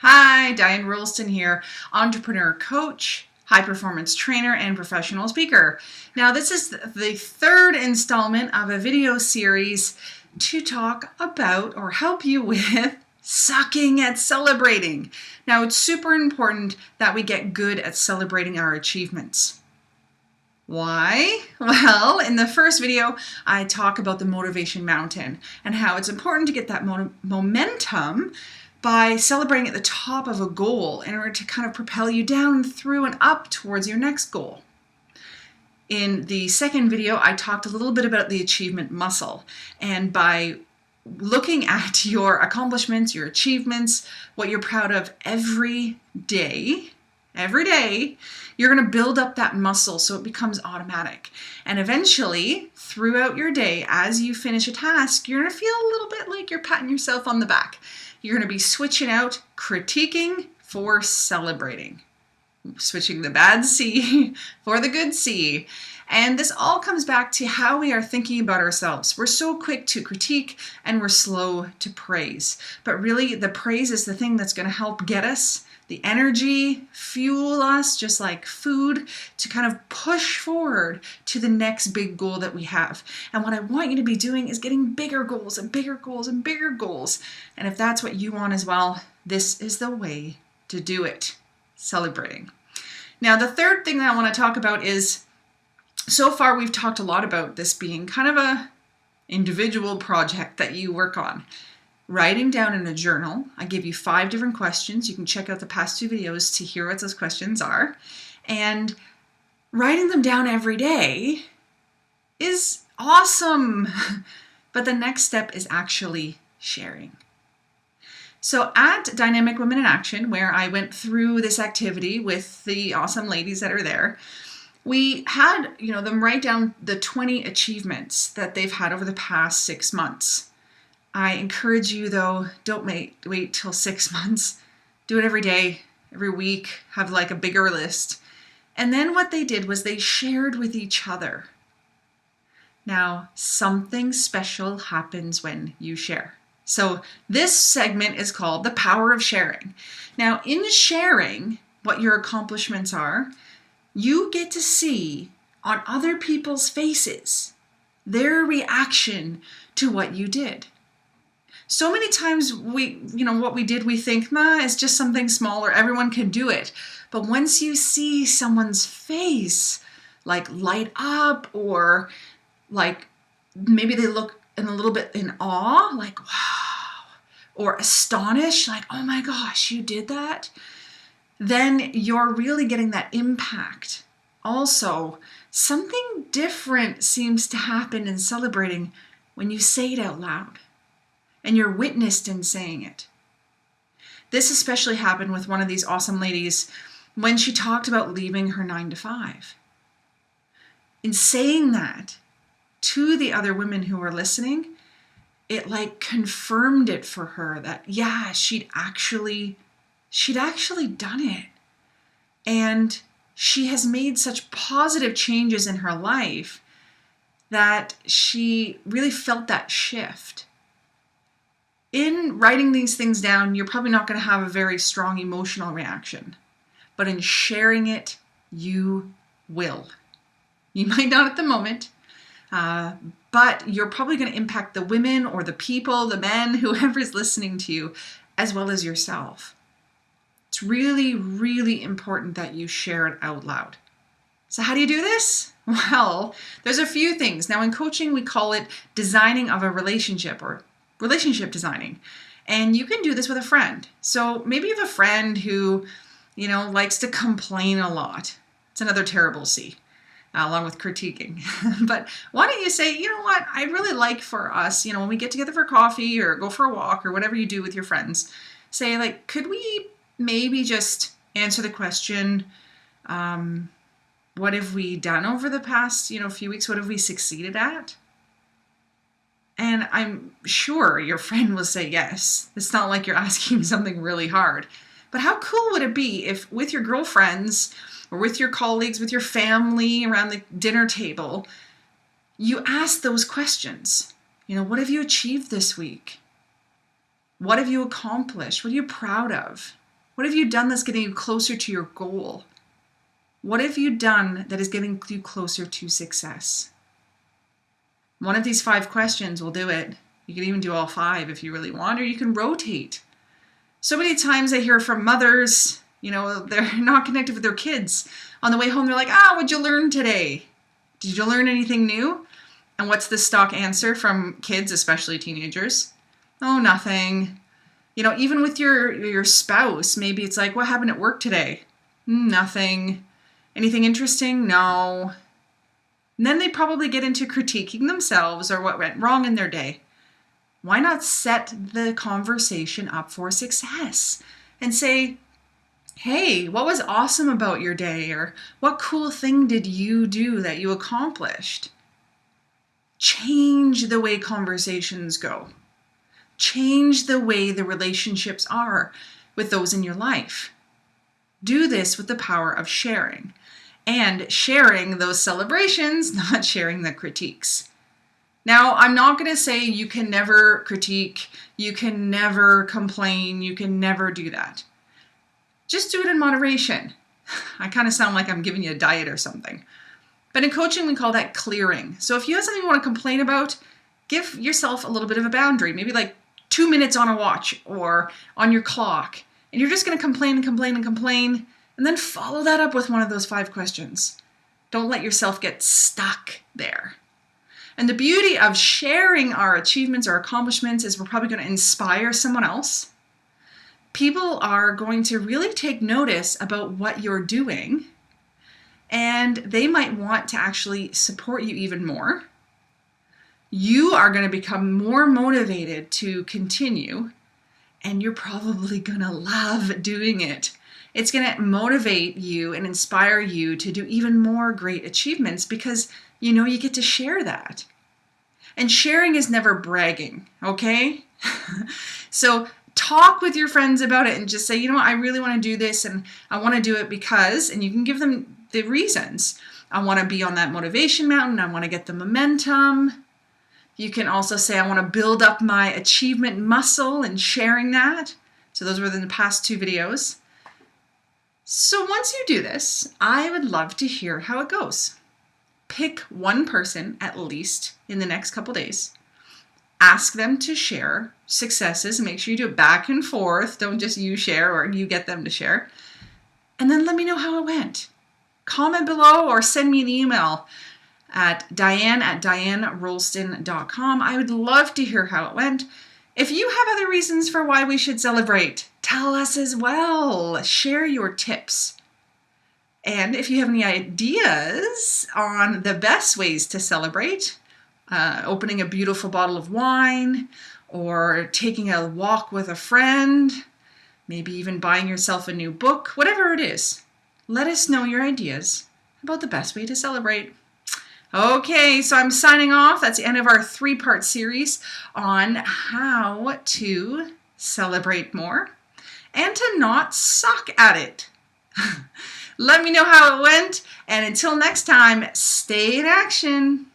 Hi, Diane here, entrepreneur coach, high performance trainer, and professional speaker. Now, this is the third installment of a video series to talk about or help you with sucking at celebrating. Now, it's super important that we get good at celebrating our achievements. Why? Well, in the first video, I talk about the motivation mountain and how it's important to get that momentum by celebrating at the top of a goal in order to kind of propel you down, through, and up towards your next goal. In the second video, I talked a little bit about the achievement muscle, and by looking at your accomplishments, your achievements, what you're proud of every day, you're going to build up that muscle so it becomes automatic. And eventually, throughout your day, as you finish a task, you're going to feel a little bit like you're patting yourself on the back. You're going to be switching out critiquing for celebrating. Switching the bad C for the good C. And this all comes back to how we are thinking about ourselves. We're so quick to critique and we're slow to praise. But really, the praise is the thing that's going to help get us the energy, fuel us, just like food, to kind of push forward to the next big goal that we have. And what I want you to be doing is getting bigger goals and bigger goals and bigger goals. And if that's what you want as well, this is the way to do it. Celebrating. Now, the third thing that I want to talk about is, so far we've talked a lot about this being kind of a individual project that you work on. Writing down in a journal. I give you 5 different questions. You can check out the past 2 videos to hear what those questions are. And writing them down every day is awesome. But the next step is actually sharing. So at Dynamic Women in Action, where I went through this activity with the awesome ladies that are there, we had them write down the 20 achievements that they've had over the past 6 months. I encourage you, though, don't wait till 6 months. Do it every day, every week. Have like a bigger list. And then what they did was they shared with each other. Now, something special happens when you share. So this segment is called The Power of Sharing. Now, in sharing what your accomplishments are, you get to see on other people's faces their reaction to what you did. So many times what we did, we think, it's just something small or everyone can do it. But once you see someone's face like light up, or like maybe they look a little bit in awe, like, wow, or astonished, like, oh my gosh, you did that, then you're really getting that impact. Also, something different seems to happen in celebrating when you say it out loud. And you're witnessed in saying it. This especially happened with one of these awesome ladies when she talked about leaving her 9-to-5. In saying that to the other women who were listening, it like confirmed it for her that, yeah, she'd actually done it. And she has made such positive changes in her life that she really felt that shift. In writing these things down, you're probably not going to have a very strong emotional reaction. But in sharing it, you will. You might not at the moment, but you're probably going to impact the women or the people, the men, whoever's listening to you, as well as yourself. It's really, really important that you share it out loud. So how do you do this? Well, there's a few things. Now, in coaching, we call it designing of a relationship, or relationship designing. And you can do this with a friend. So maybe you have a friend who, likes to complain a lot. It's another terrible C, along with critiquing. But why don't you say, you know what, I'd really like for us, when we get together for coffee or go for a walk or whatever you do with your friends, say, like, could we maybe just answer the question, what have we done over the past, few weeks? What have we succeeded at? And I'm sure your friend will say yes. It's not like you're asking something really hard. But how cool would it be if with your girlfriends or with your colleagues, with your family around the dinner table, you ask those questions? What have you achieved this week? What have you accomplished? What are you proud of? What have you done that's getting you closer to your goal? What have you done that is getting you closer to success? One of these 5 questions will do it. You can even do all 5 if you really want, or you can rotate. So many times I hear from mothers, they're not connected with their kids. On the way home, they're like, what'd you learn today? Did you learn anything new? And what's the stock answer from kids, especially teenagers? Oh, nothing. Even with your spouse, maybe it's like, what happened at work today? Nothing. Anything interesting? No. And then they probably get into critiquing themselves or what went wrong in their day. Why not set the conversation up for success and say, hey, what was awesome about your day? Or what cool thing did you do that you accomplished? Change the way conversations go. Change the way the relationships are with those in your life. Do this with the power of sharing. And sharing those celebrations, not sharing the critiques. Now, I'm not going to say you can never critique, you can never complain, you can never do that. Just do it in moderation. I kind of sound like I'm giving you a diet or something. But in coaching, we call that clearing. So if you have something you want to complain about, give yourself a little bit of a boundary, maybe like 2 minutes on a watch or on your clock. And you're just going to complain and complain and complain, and then follow that up with one of those 5 questions. Don't let yourself get stuck there. And the beauty of sharing our achievements or accomplishments is we're probably going to inspire someone else. People are going to really take notice about what you're doing, and they might want to actually support you even more. You are going to become more motivated to continue, and you're probably going to love doing it. It's going to motivate you and inspire you to do even more great achievements because you get to share that. And sharing is never bragging, okay? So talk with your friends about it and just say, I really want to do this and I want to do it because, and you can give them the reasons. I want to be on that motivation mountain. I want to get the momentum. You can also say, I want to build up my achievement muscle and sharing that. So those were in the past 2 videos. So once you do this, I would love to hear how it goes. Pick one person at least in the next couple days. Ask them to share successes. Make sure you do it back and forth. Don't just you share or you get them to share. And then let me know how it went. Comment below or send me an email at diane@dianerolston.com. I would love to hear how it went. If you have other reasons for why we should celebrate, tell us as well. Share your tips. And if you have any ideas on the best ways to celebrate, opening a beautiful bottle of wine, or taking a walk with a friend, maybe even buying yourself a new book, whatever it is, let us know your ideas about the best way to celebrate. Okay, so I'm signing off. That's the end of our 3-part series on how to celebrate more and to not suck at it. Let me know how it went, and until next time, stay in action.